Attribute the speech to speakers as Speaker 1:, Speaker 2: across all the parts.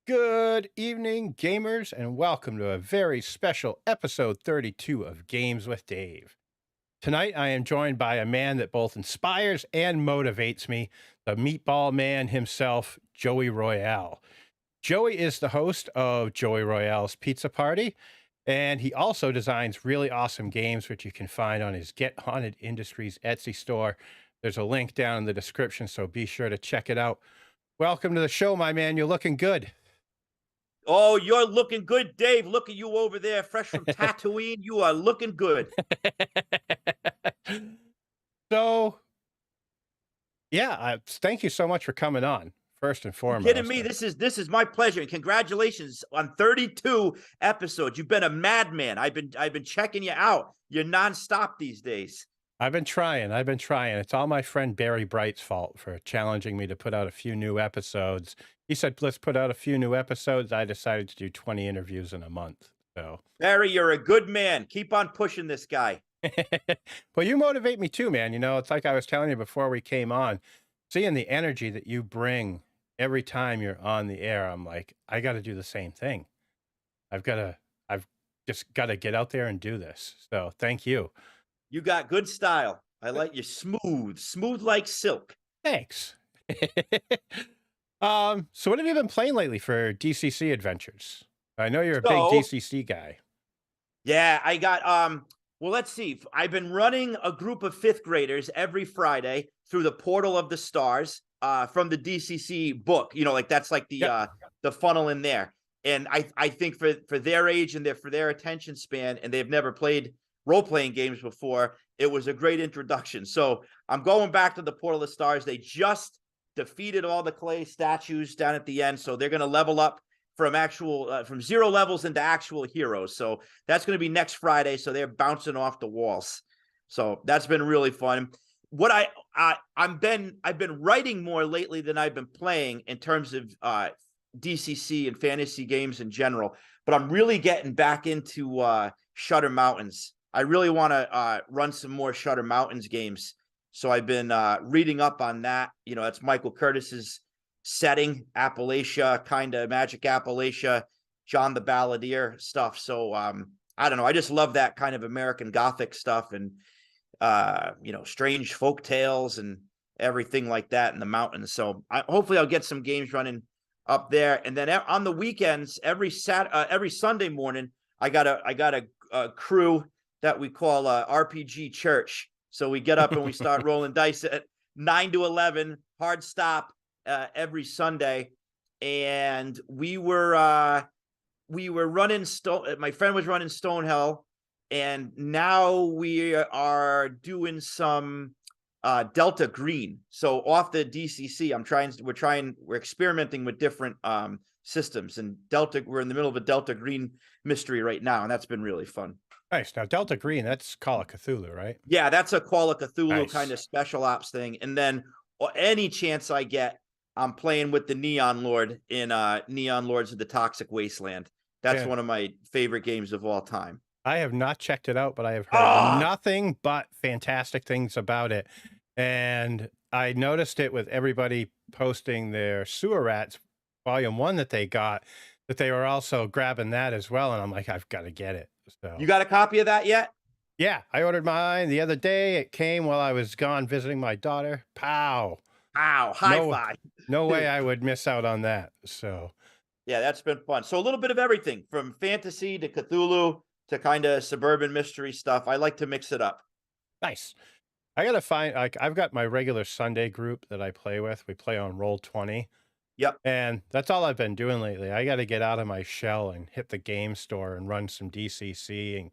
Speaker 1: Good evening, gamers, and welcome to a very special episode 32 of Games with Dave. Tonight, I am joined by a man that both inspires and motivates me, the meatball man himself, Joey Royale. Joey is the host of Joey Royale's Pizza Party, and he also designs really awesome games, which you can find on his Get Haunted Industries Etsy store. There's a link down in the description, so be sure to check it out. Welcome to the show, my man. You're looking good.
Speaker 2: Oh, you're looking good, Dave. Look at you over there, fresh from Tatooine. You are looking good.
Speaker 1: So, yeah, thank you so much for coming on, first and
Speaker 2: You kidding
Speaker 1: foremost.
Speaker 2: me? This is my pleasure, and congratulations on 32 episodes. You've been a madman. I've been checking you out. You're nonstop these days.
Speaker 1: I've been trying. I've been trying. It's all my friend Barry Bright's fault for challenging me to put out a few new episodes. He said, let's put out a few new episodes. I decided to do 20 interviews in a month. So,
Speaker 2: Barry, you're a good man. Keep on pushing this guy.
Speaker 1: well, you motivate me too, man. It's like I was telling you before we came on, seeing the energy that you bring every time you're on the air. I'm like, I got to do the same thing. I've just got to get out there and do this. So thank you.
Speaker 2: You got good style. I like you smooth like silk.
Speaker 1: Thanks. So what have you been playing lately for DCC adventures? I know you're a big
Speaker 2: So,
Speaker 1: DCC guy.
Speaker 2: yeah, I got well, let's see. I've been running a group of 5th graders every Friday through the Portal of the Stars from the DCC book. Like that's like
Speaker 1: Yep.
Speaker 2: the funnel in there. And I think for their age and for their attention span, and they've never played role-playing games before, it was a great introduction. So I'm going back to the Portal of the Stars. They just defeated all the clay statues down at the end, so they're going to level up from 0 levels into actual heroes. So that's going to be next Friday. So they're bouncing off the walls. So that's been really fun. What I've been writing more lately than I've been playing in terms of DCC and fantasy games in general. But I'm really getting back into Shutter Mountains. I really want to run some more Shutter Mountains games. So I've been reading up on that. That's Michael Curtis's setting, Appalachia, kind of Magic Appalachia, John the Balladeer stuff. So I don't know. I just love that kind of American Gothic stuff and strange folk tales and everything like that in the mountains. So hopefully I'll get some games running up there. And then on the weekends, every Sunday morning, I got a crew that we call RPG Church. So we get up and we start rolling dice at 9 to 11, hard stop every Sunday. And we were running my friend was running Stonehell, and now we are doing some Delta Green. So off the DCC, we're experimenting with different systems, and we're in the middle of a Delta Green mystery right now, and that's been really fun.
Speaker 1: Nice. Now Delta Green, that's Call of Cthulhu, right?
Speaker 2: Yeah, that's a Call of Cthulhu kind
Speaker 1: Nice.
Speaker 2: of special ops thing. And then any chance I get, I'm playing with the Neon Lord in Neon Lords of the Toxic Wasteland. That's
Speaker 1: Yeah.
Speaker 2: one of my favorite games of all time.
Speaker 1: I have not checked it out, but I have heard
Speaker 2: Ah,
Speaker 1: nothing but fantastic things about it. And I noticed it with everybody posting their Sewer Rats Volume 1 that they got, that they were also grabbing that as well. And I'm like, I've got to get it.
Speaker 2: you
Speaker 1: So,
Speaker 2: got a copy of that yet?
Speaker 1: yeah, I ordered mine the other day. It came while I was gone visiting my daughter. Pow.
Speaker 2: Wow, high
Speaker 1: No,
Speaker 2: five.
Speaker 1: no way I would miss out on that. So,
Speaker 2: Yeah, that's been fun. So a little bit of everything from fantasy to Cthulhu to kind of suburban mystery stuff. I like to mix it up.
Speaker 1: nice. I gotta find like I've got my regular Sunday group that I play with. We play on Roll 20,
Speaker 2: Yep.
Speaker 1: and that's all I've been doing lately. I gotta get out of my shell and hit the game store and run some DCC and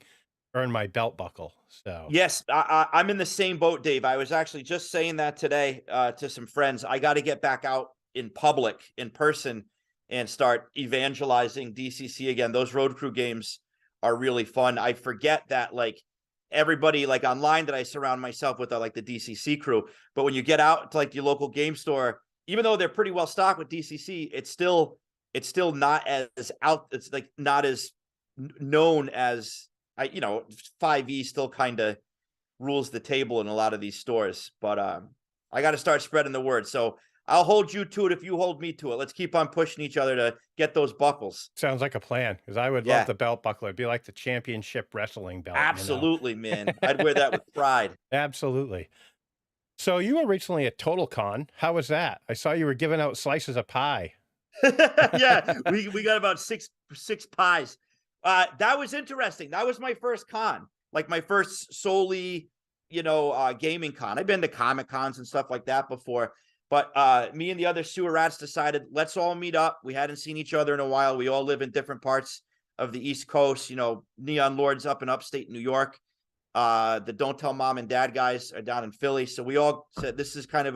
Speaker 1: earn my belt buckle. So,
Speaker 2: Yes, I'm in the same boat, Dave. I was actually just saying that today to some friends. I got to get back out in public, in person, and start evangelizing DCC again. Those road crew games are really fun. I forget that like everybody like online that I surround myself with are like the DCC crew. But when you get out to like your local game store, even though they're pretty well stocked with DCC, it's still not as out. It's like not as known as 5e still kind of rules the table in a lot of these stores, but I got to start spreading the word. So I'll hold you to it if you hold me to it. Let's keep on pushing each other to get those buckles.
Speaker 1: Sounds like a plan, because I would love
Speaker 2: Yeah,
Speaker 1: the belt buckle. It'd be like the championship wrestling belt, you know?
Speaker 2: absolutely, man. I'd wear that with pride.
Speaker 1: Absolutely. So you were recently at TotalCon. How was that? I saw you were giving out slices of pie.
Speaker 2: Yeah, we got about six pies. That was interesting. That was my first con, like my first solely, gaming con. I've been to Comic Cons and stuff like that before, but me and the other sewer rats decided let's all meet up. We hadn't seen each other in a while. We all live in different parts of the East Coast. Neon Lords up in upstate New York. The Don't Tell Mom and Dad guys are down in Philly. So we all said this is kind of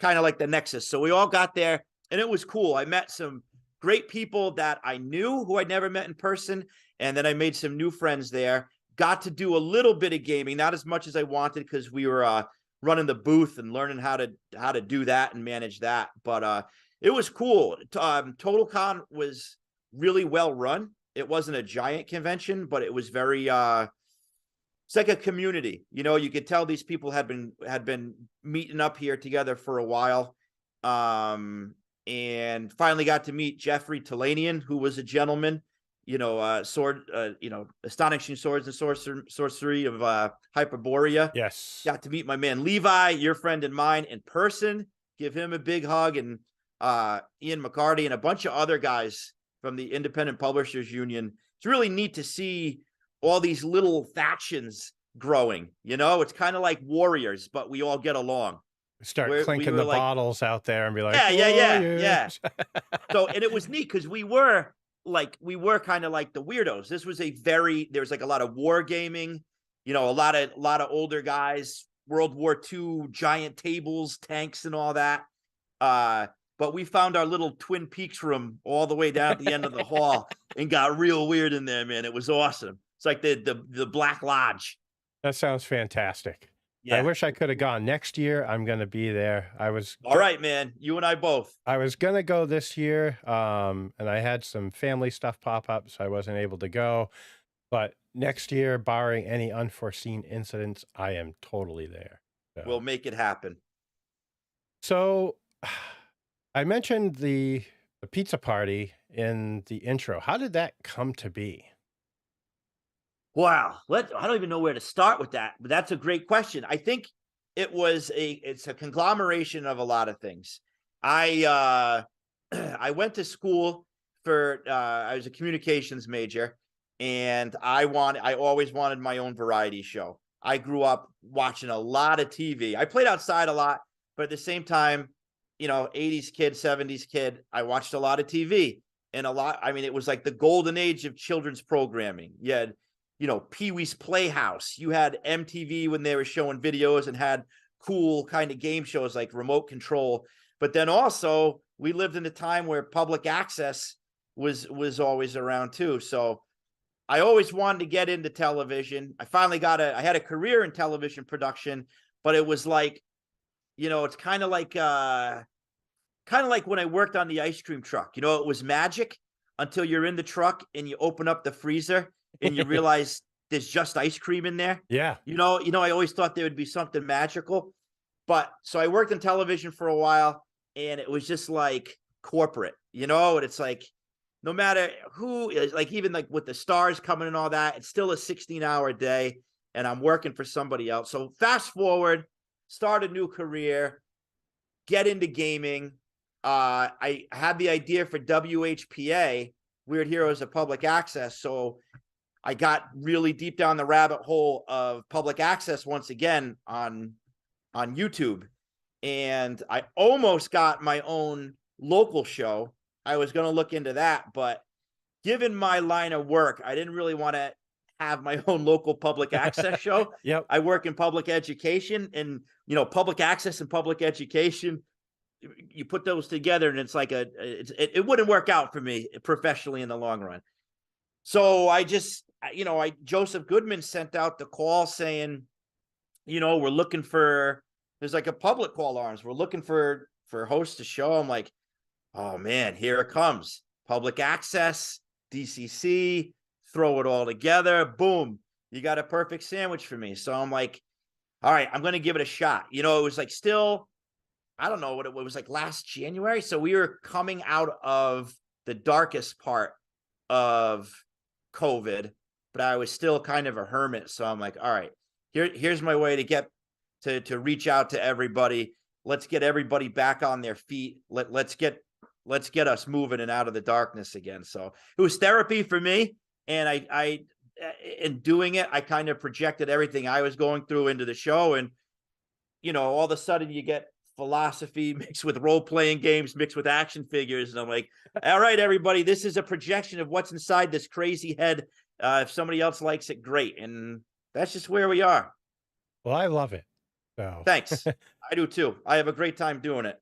Speaker 2: like the nexus. So we all got there. And it was cool. I met some great people that I knew who I'd never met in person. And then I made some new friends there. Got to do a little bit of gaming, not as much as I wanted because we were running the booth and learning how to do that and manage that. But it was cool. TotalCon was really well run. It wasn't a giant convention, but it was very it's like a community. You could tell these people had been meeting up here together for a while. And finally got to meet Jeffrey Talanian, who was a gentleman, astonishing swords and sorcery of Hyperborea.
Speaker 1: Yes.
Speaker 2: Got to meet my man Levi, your friend and mine, in person. Give him a big hug, and Ian McCarty and a bunch of other guys from the Independent Publishers Union. It's really neat to see all these little factions growing. It's kind of like warriors, but we all get along.
Speaker 1: Start clinking the bottles out there and be like,
Speaker 2: yeah. So, and it was neat because we were kind of like the weirdos. This was there's like a lot of war gaming, a lot of older guys, World War II, giant tables, tanks and all that. But we found our little Twin Peaks room all the way down at the end of the hall and got real weird in there, man. It was awesome. It's like the Black Lodge.
Speaker 1: That sounds fantastic.
Speaker 2: Yeah.
Speaker 1: I wish I could have gone next year. I'm going to be there.
Speaker 2: All right, man. You and I both.
Speaker 1: I was going to go this year. And I had some family stuff pop up, so I wasn't able to go. But next year, barring any unforeseen incidents, I am totally there. So.
Speaker 2: We'll make it happen.
Speaker 1: So I mentioned the pizza party in the intro. How did that come to be?
Speaker 2: Wow. I don't even know where to start with that, but that's a great question. I think it's a conglomeration of a lot of things. I went to school I was a communications major, and I always wanted my own variety show. I grew up watching a lot of TV. I played outside a lot, but at the same time, 80s kid, 70s kid, I watched a lot of TV and it was like the golden age of children's programming. You had Pee-wee's Playhouse. You had MTV when they were showing videos and had cool kind of game shows like Remote Control. But then also we lived in a time where public access was always around too. So I always wanted to get into television. I finally I had a career in television production, but it was like, it's kind of like when I worked on the ice cream truck. It was magic until you're in the truck and you open up the freezer and you realize there's just ice cream in there.
Speaker 1: Yeah.
Speaker 2: I always thought there would be something magical. But so I worked in television for a while, and it was just like corporate, and it's like, no matter who, like even like with the stars coming and all that, it's still a 16-hour day and I'm working for somebody else. So fast forward, start a new career, get into gaming. I had the idea for WHPA, Weird Heroes of Public Access. So I got really deep down the rabbit hole of public access once again on YouTube. And I almost got my own local show. I was going to look into that, but given my line of work, I didn't really want to have my own local public access show.
Speaker 1: Yep.
Speaker 2: I work in public education, and public access and public education, you put those together and it's like it wouldn't work out for me professionally in the long run. So I just, Joseph Goodman sent out the call saying, we're looking for, there's like a public call arms. We're looking for hosts to show. I'm like, oh man, here it comes. Public access, DCC, throw it all together. Boom. You got a perfect sandwich for me. So I'm like, all right, I'm going to give it a shot. It was like still, I don't know what it was, like last January. So we were coming out of the darkest part of COVID, but I was still kind of a hermit. So I'm like, all right, here's my way to get to reach out to everybody. Let's get everybody back on their feet. Let's get us moving and out of the darkness again. So it was therapy for me. And I in doing it, I kind of projected everything I was going through into the show. And, all of a sudden you get philosophy mixed with role-playing games, mixed with action figures. And I'm like, all right, everybody, this is a projection of what's inside this crazy head. If somebody else likes it, great. And that's just where we are.
Speaker 1: Well, I love it. So
Speaker 2: Thanks. I do too. I have a great time doing it.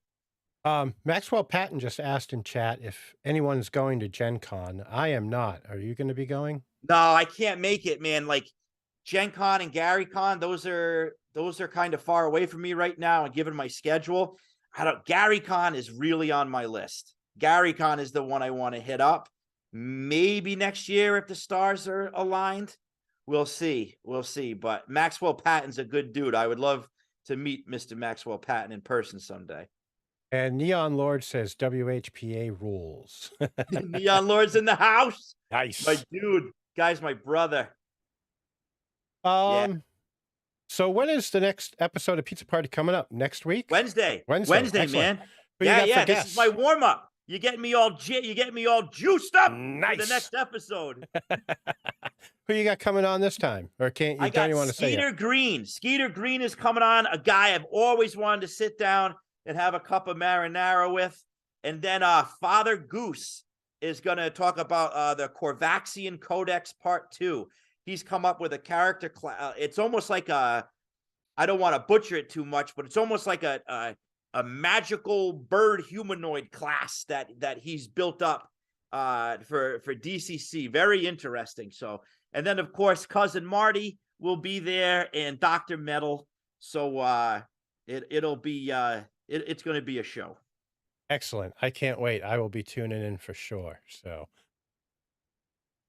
Speaker 1: Maxwell Patton just asked in chat if anyone's going to Gen Con. I am not. Are you going to be going?
Speaker 2: No, I can't make it, man. Like Gen Con and Gary Con, those are kind of far away from me right now. And given my schedule, Gary Con is really on my list. Gary Con is the one I want to hit up. Maybe next year if the stars are aligned. We'll see. But Maxwell Patton's a good dude. I would love to meet Mr. Maxwell Patton in person someday.
Speaker 1: And Neon Lord says WHPA rules.
Speaker 2: Neon Lord's in the house.
Speaker 1: Nice.
Speaker 2: My dude. Guy's my brother.
Speaker 1: Yeah. So when is the next episode of Pizza Party coming up? Next week?
Speaker 2: Wednesday,
Speaker 1: Excellent.
Speaker 2: man.
Speaker 1: Who
Speaker 2: Yeah. This is my warm up. You getting me all juiced up
Speaker 1: nice.
Speaker 2: for the next episode.
Speaker 1: Who you got coming on this time? Or don't you want to say
Speaker 2: Skeeter Green. Skeeter Green is coming on. A guy I've always wanted to sit down and have a cup of marinara with. And then Father Goose is going to talk about the Corvaxian Codex Part 2. He's come up with a character class. It's almost like I don't want to butcher it too much, but it's almost like a magical bird humanoid class that he's built up for DCC. Very interesting. So, and then of course Cousin Marty will be there and Dr. Metal. So it'll be it's going to be a show.
Speaker 1: Excellent. I can't wait. I will be tuning in for sure. So,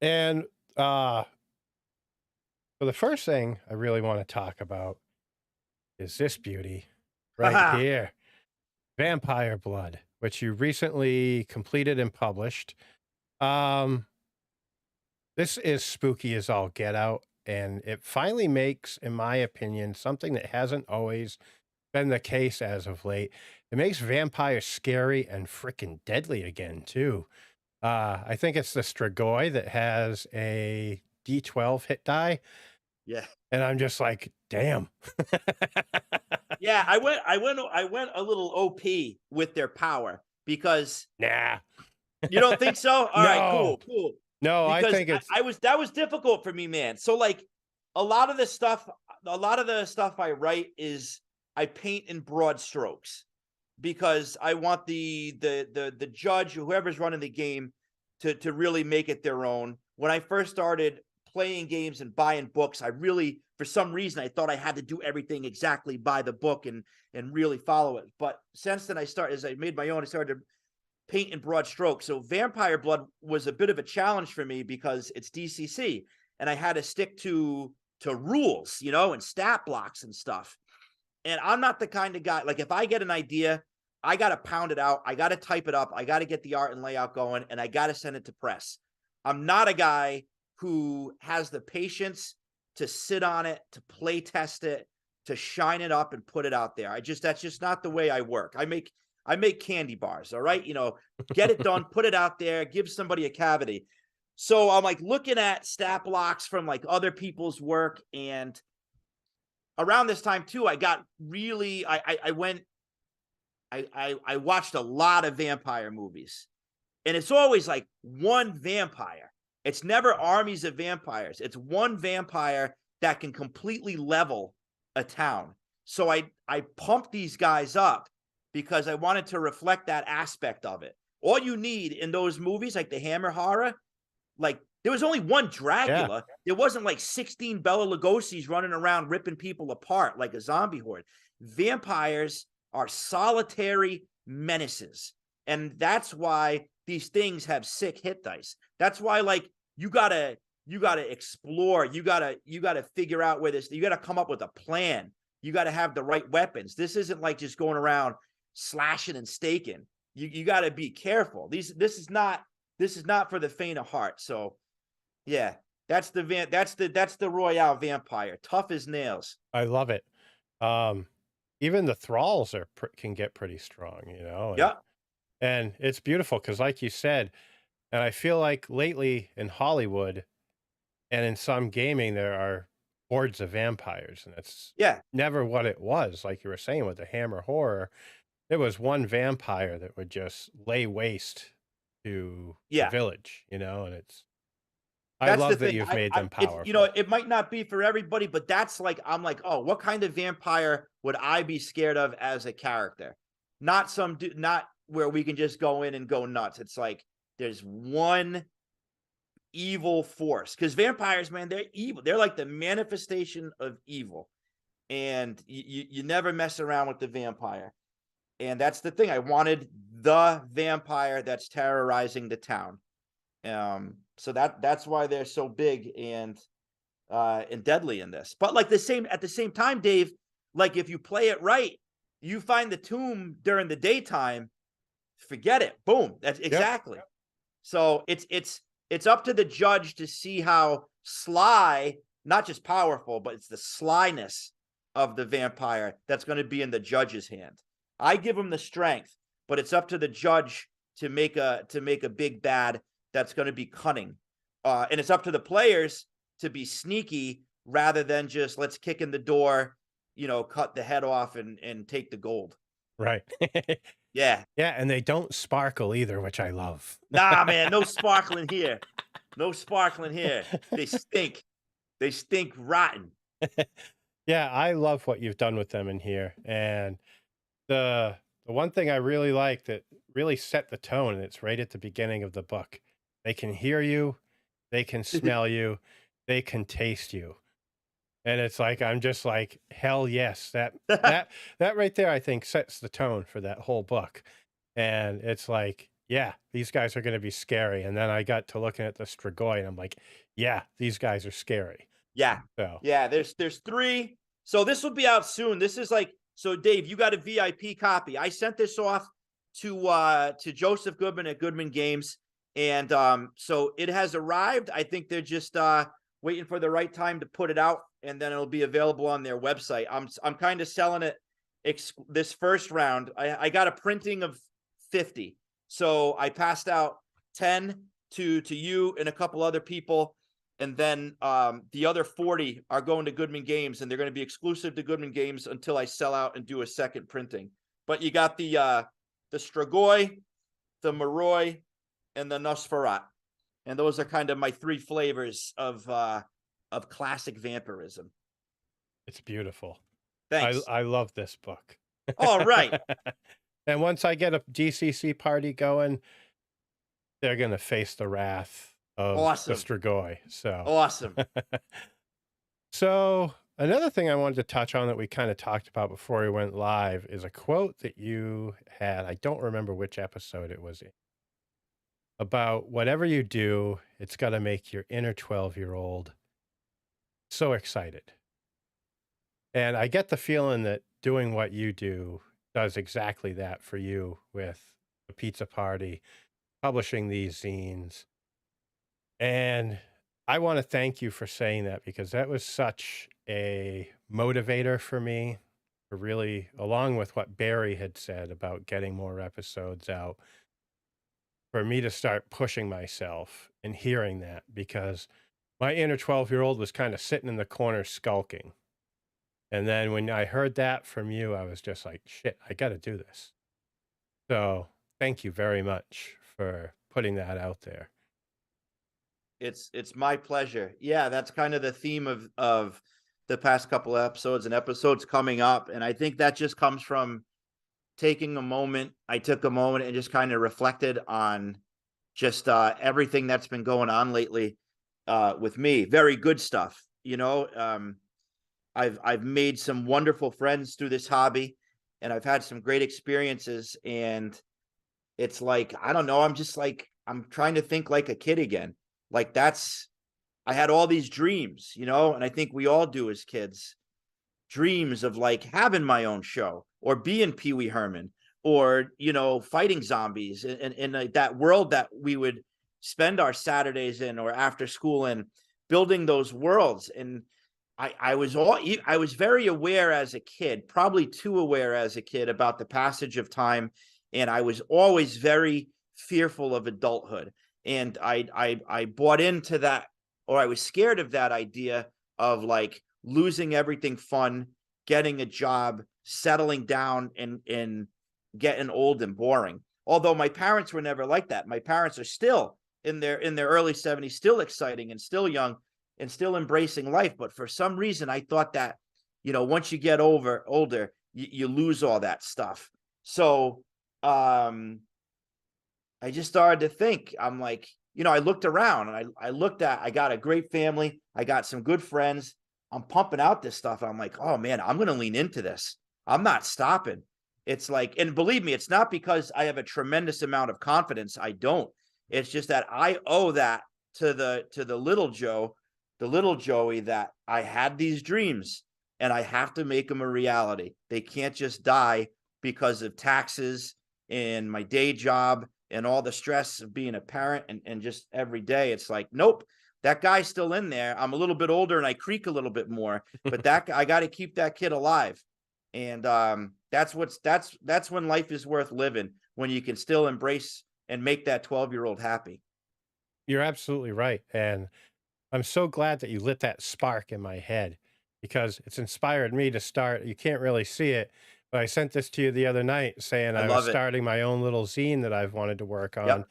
Speaker 1: and so the first thing I really want to talk about is this beauty right here, Vampire Blood, which you recently completed and published. This is spooky as all get out, and it finally makes, in my opinion, something that hasn't always been the case as of late. It makes vampires scary and freaking deadly again, too. I think it's the Strigoi that has a D12 hit die.
Speaker 2: Yeah.
Speaker 1: And I'm just like, damn.
Speaker 2: Yeah, I went a little OP with their power because
Speaker 1: nah.
Speaker 2: You don't think so? All right, cool.
Speaker 1: No,
Speaker 2: because
Speaker 1: I think it's
Speaker 2: that was difficult for me, man. So like a lot of the stuff I write is I paint in broad strokes because I want the judge or whoever's running the game to really make it their own. When I first started playing games and buying books, I really, for some reason, I thought I had to do everything exactly by the book and really follow it. But since then, as I made my own, I started to paint in broad strokes. So Vampire Blood was a bit of a challenge for me because it's DCC and I had to stick to rules, and stat blocks and stuff. And I'm not the kind of guy, like if I get an idea, I got to pound it out. I got to type it up. I got to get the art and layout going and I got to send it to press. I'm not a guy who has the patience to sit on it, to play test it, to shine it up and put it out there. That's just not the way I work. I make candy bars. All right. Get it done, put it out there, give somebody a cavity. So I'm like looking at stat blocks from like other people's work. And around this time too, I got really, I watched a lot of vampire movies and it's always like one vampire. It's never armies of vampires. It's one vampire that can completely level a town. So I pumped these guys up because I wanted to reflect that aspect of it. All you need in those movies, like the Hammer horror, like there was only one Dracula. Yeah. There wasn't like 16 Bela Lugosi's running around ripping people apart like a zombie horde. Vampires are solitary menaces. And that's why these things have sick hit dice. That's why, like, you gotta explore. You gotta figure out where you gotta come up with a plan. You gotta have the right weapons. This isn't like just going around slashing and staking. You got to be careful. This is not for the faint of heart. So yeah, that's the Royale vampire, tough as nails.
Speaker 1: I love it. Um, Even the thralls can get pretty strong, you know,
Speaker 2: Yeah,
Speaker 1: and it's beautiful because, like you said, and I feel like lately in Hollywood and in some gaming there are hordes of vampires, and it's
Speaker 2: yeah,
Speaker 1: never what it was. Like you were saying with the Hammer horror, there was one vampire that would just lay waste to the
Speaker 2: yeah.
Speaker 1: village, you know, and I
Speaker 2: That's the
Speaker 1: love that
Speaker 2: thing.
Speaker 1: you've made
Speaker 2: I
Speaker 1: them
Speaker 2: it's, you know,
Speaker 1: powerful.
Speaker 2: it might not be for everybody, but that's like, I'm like, oh, what kind of vampire would I be scared of as a character? Not not where we can just go in and go nuts. It's like there's one evil force, because vampires, man, they're evil. They're like the manifestation of evil, and you never mess around with the vampire. And that's the thing. I wanted the vampire that's terrorizing the town. So that's why they're so big and deadly in this. But like at the same time, Dave, like if you play it right, you find the tomb during the daytime, forget it. Boom. That's
Speaker 1: Yep.
Speaker 2: exactly. So it's up to the judge to see how sly, not just powerful, but it's the slyness of the vampire that's going to be in the judge's hand. I give him the strength, but it's up to the judge to make a big bad that's going to be cunning. And it's up to the players to be sneaky rather than just let's kick in the door, cut the head off and take the gold.
Speaker 1: Right.
Speaker 2: Yeah.
Speaker 1: Yeah, and they don't sparkle either, which I love.
Speaker 2: Nah, man, no sparkling here. No sparkling here. They stink. They stink rotten.
Speaker 1: Yeah, I love what you've done with them in here, and the one thing I really like that really set the tone, and it's right at the beginning of the book. They can hear you, they can smell you, they can taste you. And it's like I'm just like, hell yes. That right there, I think, sets the tone for that whole book. And it's like, yeah, these guys are gonna be scary. And then I got to looking at the Strigoi and I'm like, yeah, these guys are scary.
Speaker 2: Yeah.
Speaker 1: So
Speaker 2: Yeah, there's 3. So this will be out soon. This is like, so Dave, you got a VIP copy. I sent this off to Joseph Goodman at Goodman Games, and so it has arrived. I think they're just waiting for the right time to put it out, and then it'll be available on their website. I'm kind of selling it this first round. I got a printing of 50. So I passed out 10 to you and a couple other people. And then the other 40 are going to Goodman Games, and they're going to be exclusive to Goodman Games until I sell out and do a second printing. But you got the Strigoi, the Moroi, and the Nosferat. And those are kind of my 3 flavors of classic vampirism.
Speaker 1: it's beautiful.
Speaker 2: Thanks.
Speaker 1: I love this book.
Speaker 2: All right.
Speaker 1: And once I get a GCC party going, they're gonna face the wrath of the
Speaker 2: Awesome.
Speaker 1: Strigoi. So
Speaker 2: Awesome.
Speaker 1: So another thing I wanted to touch on that we kind of talked about before we went live is a quote that you had. I don't remember which episode it was in, about whatever you do, it's got to make your inner 12-year-old so excited. And I get the feeling that doing what you do does exactly that for you with the pizza party, publishing these zines. And I want to thank you for saying that, because that was such a motivator for me, for really, along with what Barry had said about getting more episodes out, for me to start pushing myself and hearing that, because my inner 12-year-old was kind of sitting in the corner skulking. And then when I heard that from you, I was just like, shit, I got to do this. So thank you very much for putting that out there.
Speaker 2: It's my pleasure. Yeah, that's kind of the theme of the past couple of episodes and episodes coming up. And I think that just comes from taking a moment. I took a moment and just kind of reflected on just everything that's been going on lately with me. Very good stuff. I've made some wonderful friends through this hobby, and I've had some great experiences. And it's like, I don't know, I'm trying to think like a kid again. Like I had all these dreams, and I think we all do as kids, dreams of like having my own show or being Pee Wee Herman or fighting zombies in like that world that we would spend our Saturdays in or after school in, building those worlds. And I was very aware as a kid, probably too aware as a kid, about the passage of time, and I was always very fearful of adulthood. And I bought into that, or I was scared of that idea of like losing everything fun, getting a job, settling down, and getting old and boring. Although my parents were never like that. My parents are still in their early 70s, still exciting and still young and still embracing life. But for some reason, I thought that, once you get older, you lose all that stuff. So I just started to think, I'm like, I looked around and I got a great family. I got some good friends. I'm pumping out this stuff. I'm like, oh man, I'm going to lean into this. I'm not stopping. It's like, and believe me, it's not because I have a tremendous amount of confidence. I don't. It's just that I owe that to the little Joe, the little Joey, that I had these dreams and I have to make them a reality. They can't just die because of taxes and my day job and all the stress of being a parent and just every day. It's like, nope, that guy's still in there. I'm a little bit older and I creak a little bit more, but I got to keep that kid alive. And that's when life is worth living, when you can still embrace and make that 12-year-old happy.
Speaker 1: You're absolutely right. And I'm so glad that you lit that spark in my head because it's inspired me to start. You can't really see it, but I sent this to you the other night saying
Speaker 2: I
Speaker 1: I was
Speaker 2: love it.
Speaker 1: starting my own little zine that I've wanted to work on
Speaker 2: Yep.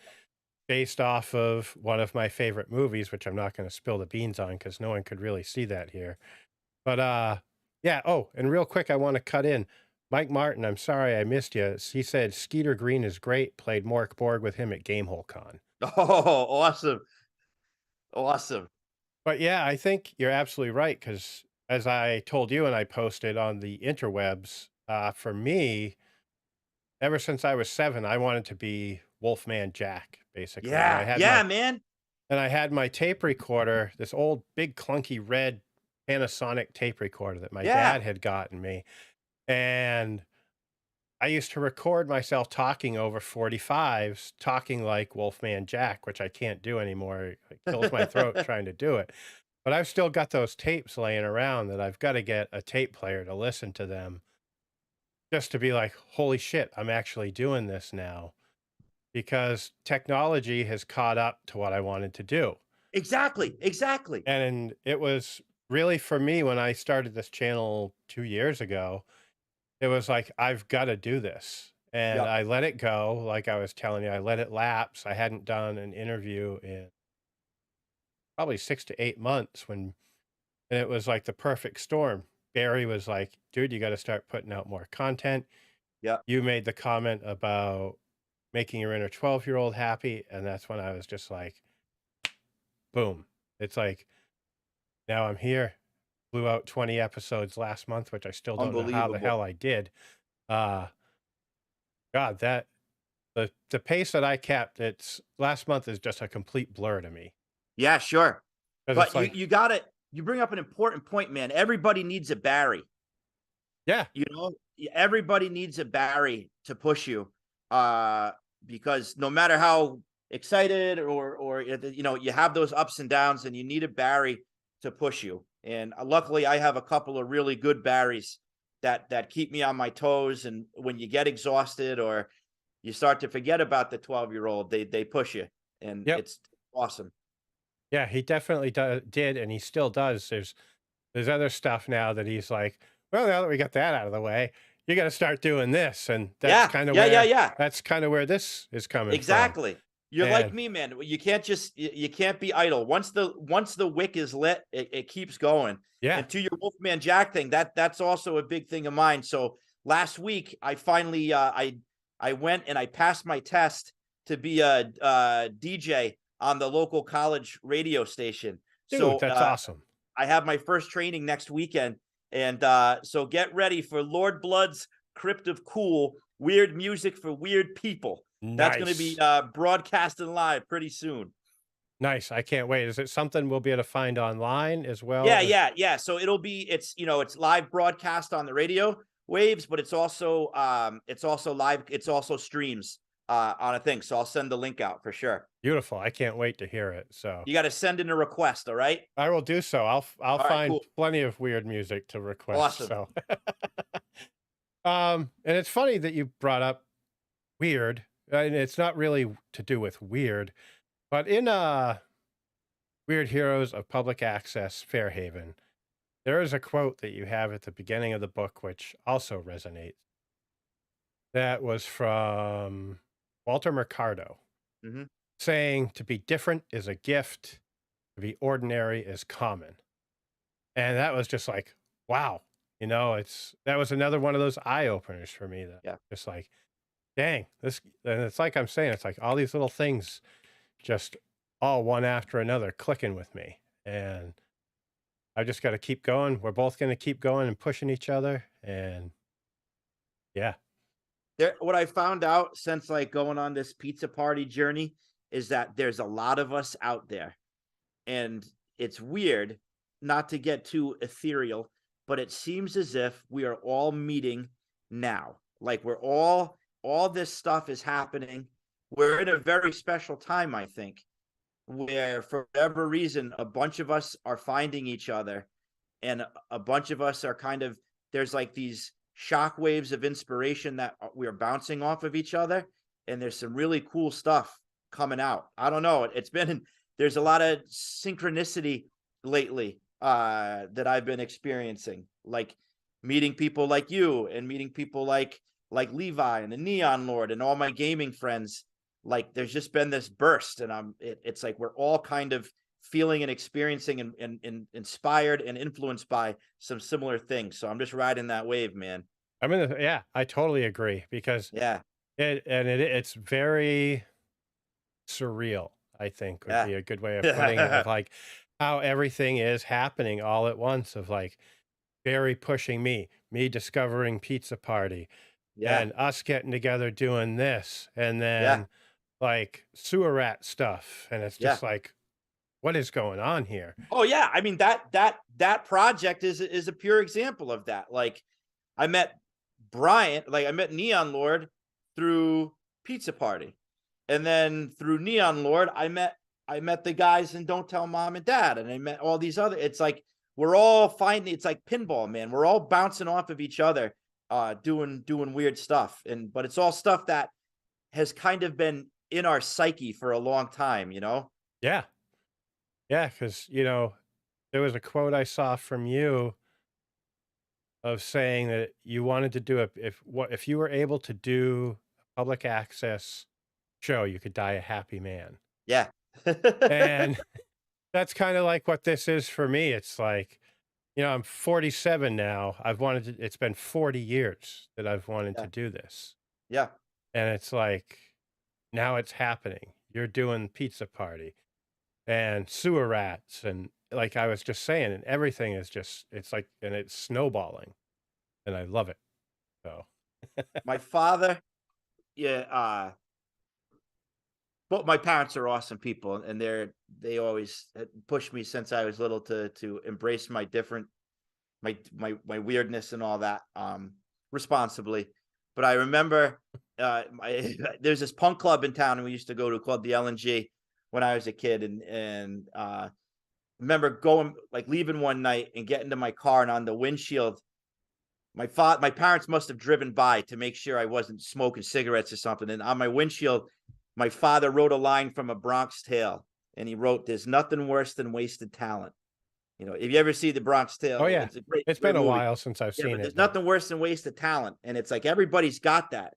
Speaker 1: based off of one of my favorite movies, which I'm not going to spill the beans on because no one could really see that here. But yeah. Oh, and real quick, I want to cut in. Mike Martin, I'm sorry I missed you. He said Skeeter Green is great. Played Mork Borg with him at Gamehole Con.
Speaker 2: Oh, awesome. Awesome.
Speaker 1: But yeah, I think you're absolutely right because as I told you and I posted on the interwebs, for me, ever since I was 7, I wanted to be Wolfman Jack, basically.
Speaker 2: Yeah. Yeah, man.
Speaker 1: And I had my tape recorder, this old big clunky red Panasonic tape recorder that my
Speaker 2: Yeah.
Speaker 1: dad had gotten me. And I used to record myself talking over 45s, talking like Wolfman Jack, which I can't do anymore. It kills my throat trying to do it. But I've still got those tapes laying around that I've got to get a tape player to listen to them just to be like, holy shit, I'm actually doing this now because technology has caught up to what I wanted to do.
Speaker 2: Exactly. Exactly.
Speaker 1: And it was really for me when I started this channel 2 years ago, it was like, I've got to do this. And
Speaker 2: Yep.
Speaker 1: I let it go. Like I was telling you, I let it lapse. I hadn't done an interview in probably 6 to 8 months and it was like the perfect storm. Barry was like, dude, you got to start putting out more content.
Speaker 2: Yep.
Speaker 1: You made the comment about making your inner 12-year-old happy. And that's when I was just like, boom. It's like, now I'm here. Blew out 20 episodes last month, which I still don't know how the
Speaker 2: Unbelievable.
Speaker 1: hell I did. Uh, God, the pace that I kept, it's last month is just a complete blur to me
Speaker 2: Yeah, sure.
Speaker 1: because it's
Speaker 2: But
Speaker 1: like,
Speaker 2: you bring up an important point, man. Everybody needs a Barry.
Speaker 1: yeah,
Speaker 2: Everybody needs a Barry to push you. Uh, because no matter how excited or you have those ups and downs, and you need a Barry to push you. And luckily, I have a couple of really good Barrys that keep me on my toes. And when you get exhausted or you start to forget about the 12-year-old, they push you, and
Speaker 1: yep,
Speaker 2: it's awesome.
Speaker 1: yeah, he definitely did, and he still does. There's other stuff now that he's like, well, now that we got that out of the way, you got to start doing this, and
Speaker 2: Yeah, yeah, yeah, yeah.
Speaker 1: that's kind of where this is coming from.
Speaker 2: Exactly. You're like
Speaker 1: And
Speaker 2: me, man. You can't be idle. Once the wick is lit, it keeps going.
Speaker 1: yeah,
Speaker 2: And to your Wolfman Jack thing, that's also a big thing of mine. So last week, I finally I went and I passed my test to be a DJ on the local college radio station.
Speaker 1: dude,
Speaker 2: So
Speaker 1: that's awesome.
Speaker 2: I have my first training next weekend, and so get ready for Lord Blood's Crypt of Cool, weird music for weird people. That's going to be
Speaker 1: Nice.
Speaker 2: broadcasting live pretty soon.
Speaker 1: Nice. I can't wait. Is it something we'll be able to find online as well
Speaker 2: Yeah,
Speaker 1: as
Speaker 2: yeah, yeah. So it's live broadcast on the radio, waves, but it's also live, it's also streams on a thing. So I'll send the link out for sure.
Speaker 1: Beautiful. I can't wait to hear it. So
Speaker 2: You got to send in a request, all right?
Speaker 1: I will do so. I'll
Speaker 2: All right,
Speaker 1: find
Speaker 2: cool.
Speaker 1: plenty of weird music to request.
Speaker 2: Awesome.
Speaker 1: So and it's funny that you brought up weird. And it's not really to do with weird, but in Weird Heroes of Public Access Fairhaven, there is a quote that you have at the beginning of the book which also resonates. That was from Walter Mercado
Speaker 2: Hmm.
Speaker 1: saying, "To be different is a gift, to be ordinary is common." And that was just like, wow, that was another one of those eye openers for me that
Speaker 2: Yeah.
Speaker 1: just like, dang, and it's like I'm saying, it's like all these little things just all one after another clicking with me. And I just got to keep going. We're both going to keep going and pushing each other. And yeah,
Speaker 2: What I found out since like going on this pizza party journey is that there's a lot of us out there. And it's weird, not to get too ethereal, but it seems as if we are all meeting now. Like all this stuff is happening. We're in a very special time, I think, where for whatever reason, a bunch of us are finding each other, and a bunch of us are kind of, there's like these shock waves of inspiration that we're bouncing off of each other. And there's some really cool stuff coming out. I don't know. It's been, there's a lot of synchronicity lately that I've been experiencing, like meeting people like you and meeting people like Levi and the Neon Lord and all my gaming friends. Like there's just been this burst, and it's like we're all kind of feeling and experiencing and inspired and influenced by some similar things. So I'm just riding that wave, man.
Speaker 1: yeah, I totally agree because
Speaker 2: Yeah,
Speaker 1: it's very surreal, I think would
Speaker 2: yeah,
Speaker 1: be a good way of putting it, of like how everything is happening all at once, of like Barry pushing me discovering Pizza Party,
Speaker 2: yeah,
Speaker 1: and us getting together doing this, and
Speaker 2: yeah,
Speaker 1: then like sewer rat stuff. And it's
Speaker 2: yeah.
Speaker 1: just like, what is going on here?
Speaker 2: Oh yeah, I mean that project is a pure example of that. Like I met I met Neon Lord through Pizza Party. And then through Neon Lord, I met the guys in Don't Tell Mom and Dad, and I met all these other, it's like we're all finding, it's like pinball, man. We're all bouncing off of each other, doing weird stuff. And but it's all stuff that has kind of been in our psyche for a long time, you know?
Speaker 1: Yeah. Yeah. Cause, there was a quote I saw from you of saying that you wanted to do if you were able to do a public access show, you could die a happy man.
Speaker 2: Yeah.
Speaker 1: And that's kind of like what this is for me. It's like, I'm 47 now. It's been 40 years that I've wanted
Speaker 2: Yeah.
Speaker 1: to do this.
Speaker 2: Yeah.
Speaker 1: And it's like, now it's happening. You're doing Pizza Party and sewer rats. And like I was just saying, and everything is just, it's like, and it's snowballing, and I love it. So,
Speaker 2: My father, yeah, but my parents are awesome people, and they always pushed me since I was little to embrace my different, my weirdness and all that, responsibly. But I remember there's this punk club in town, and we used to go to, called the LNG, when I was a kid, and remember going, like leaving one night and getting to my car, and on the windshield, my parents must have driven by to make sure I wasn't smoking cigarettes or something. And on my windshield, my father wrote a line from A Bronx Tale, and he wrote, "There's nothing worse than wasted talent." You know, if you ever see The Bronx
Speaker 1: oh
Speaker 2: Tale,
Speaker 1: yeah,
Speaker 2: it's a great,
Speaker 1: it's
Speaker 2: great
Speaker 1: been a
Speaker 2: movie.
Speaker 1: while since I've
Speaker 2: Yeah,
Speaker 1: seen
Speaker 2: but there's
Speaker 1: it, but
Speaker 2: nothing worse than wasted talent. And it's like everybody's got that.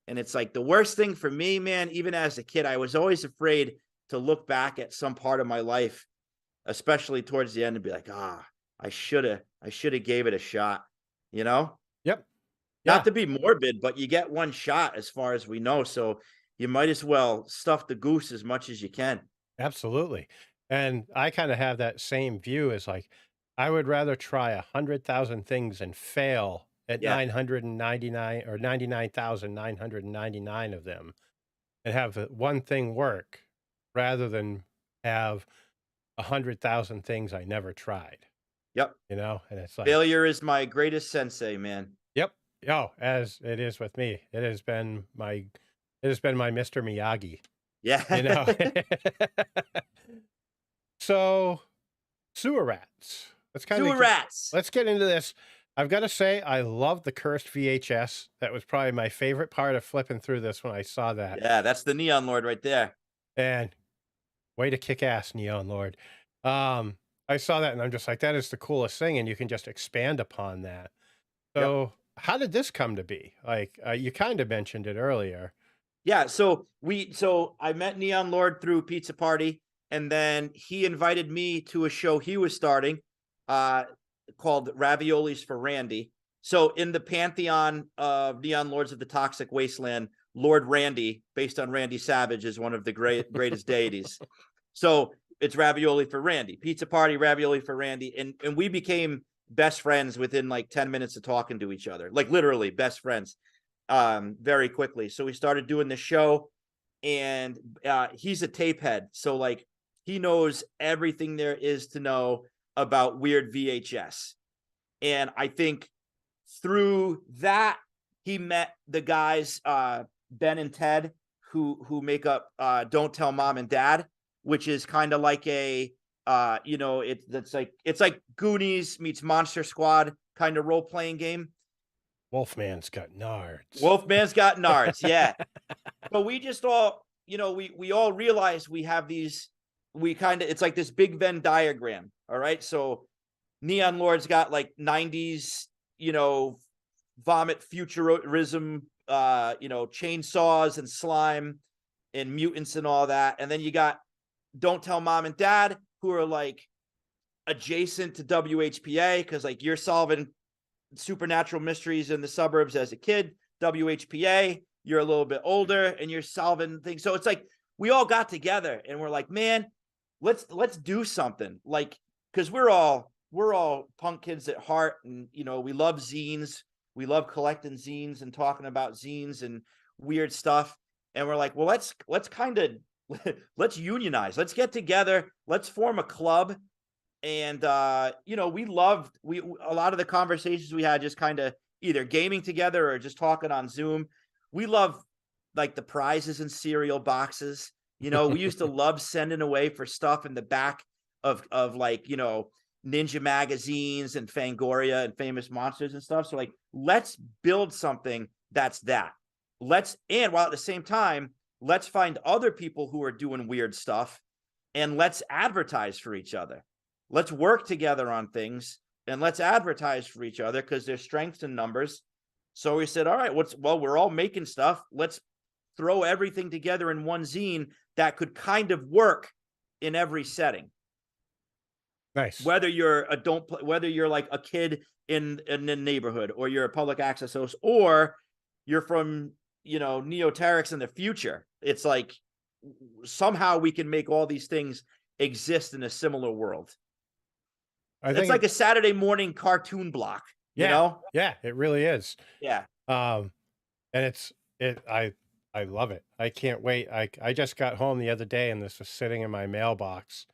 Speaker 2: And it's like the worst thing for me, man, even as a kid, I was always afraid to look back at some part of my life, especially towards the end, and be like, I should have gave it a shot, you know?
Speaker 1: yep,
Speaker 2: Not
Speaker 1: yeah,
Speaker 2: to be morbid, but you get one shot as far as we know. So you might as well stuff the goose as much as you can.
Speaker 1: absolutely. And I kind of have that same view as like, I would rather try 100,000 things and fail at
Speaker 2: Yeah.
Speaker 1: 999 or 99,999 of them, and have the one thing work, rather than have 100,000 things I never tried,
Speaker 2: Yep.
Speaker 1: And it's like,
Speaker 2: Failure is my greatest sensei, man.
Speaker 1: yep, Oh, as it is with me. It has been my Mr. Miyagi,
Speaker 2: Yeah.
Speaker 1: you know? So, sewer rats. Let's kinda
Speaker 2: Sewer
Speaker 1: get
Speaker 2: rats.
Speaker 1: let's get into this. I've gotta say, I love the cursed VHS. That was probably my favorite part of flipping through this when I saw that,
Speaker 2: Yeah, that's the Neon Lord right there.
Speaker 1: and way to kick ass, Neon Lord. Um, I saw that and I'm just like, "That is the coolest thing," and you can just expand upon that.
Speaker 2: Yep.
Speaker 1: So, how did this come to be? Like, you kinda mentioned it earlier.
Speaker 2: Yeah, so I met Neon Lord through Pizza Party, and then he invited me to a show he was starting, uh, called Raviolis for Randy. So in the pantheon of Neon Lords of the Toxic Wasteland, Lord Randy, based on Randy Savage, is one of the greatest deities. So it's Ravioli for Randy, Pizza Party, Ravioli for Randy, and we became best friends within like 10 minutes of talking to each other, like literally best friends, very quickly. So we started doing the show, and he's a tape head, so like he knows everything there is to know about weird VHS. And I think through that he met the guys, Ben and Ted, who make up Don't Tell Mom and Dad, which is kind of like a it's like Goonies meets Monster Squad kind of role playing game.
Speaker 1: Wolfman's got nards.
Speaker 2: Wolfman's got nards, yeah. But we just all, we all realize we have these, we kind of, it's like this big Venn diagram. All right. So Neon Lord's got like 90s, vomit futurism, chainsaws and slime and mutants and all that. And then you got Don't Tell Mom and Dad, who are like adjacent to WHPA, because like you're solving supernatural mysteries in the suburbs as a kid. WHPA, you're a little bit older and you're solving things. So it's like we all got together and we're like, man, let's do something. Like, because we're all punk kids at heart, and we love zines. We love collecting zines and talking about zines and weird stuff. And we're like, well, let's kind of let's unionize. Let's get together. Let's form a club. And we a lot of the conversations we had just kind of either gaming together or just talking on Zoom. We love like the prizes and cereal boxes. We used to love sending away for stuff in the back of like, Ninja magazines and Fangoria and Famous Monsters and stuff. So like, let's build something that's that. And while at the same time, let's find other people who are doing weird stuff and let's advertise for each other. Let's work together on things and let's advertise for each other, because there's strengths in numbers. So we said, all right, we're all making stuff. Let's throw everything together in one zine that could kind of work in every setting.
Speaker 1: Nice.
Speaker 2: Whether you're whether you're like a kid in the neighborhood, or you're a public access host, or you're from, Neoterics in the future. It's like somehow we can make all these things exist in a similar world.
Speaker 1: I
Speaker 2: It's
Speaker 1: think
Speaker 2: like a Saturday morning cartoon block, you
Speaker 1: yeah,
Speaker 2: know?
Speaker 1: yeah, it really is.
Speaker 2: Yeah.
Speaker 1: Um, and I love it. I can't wait. I just got home the other day and this was sitting in my mailbox,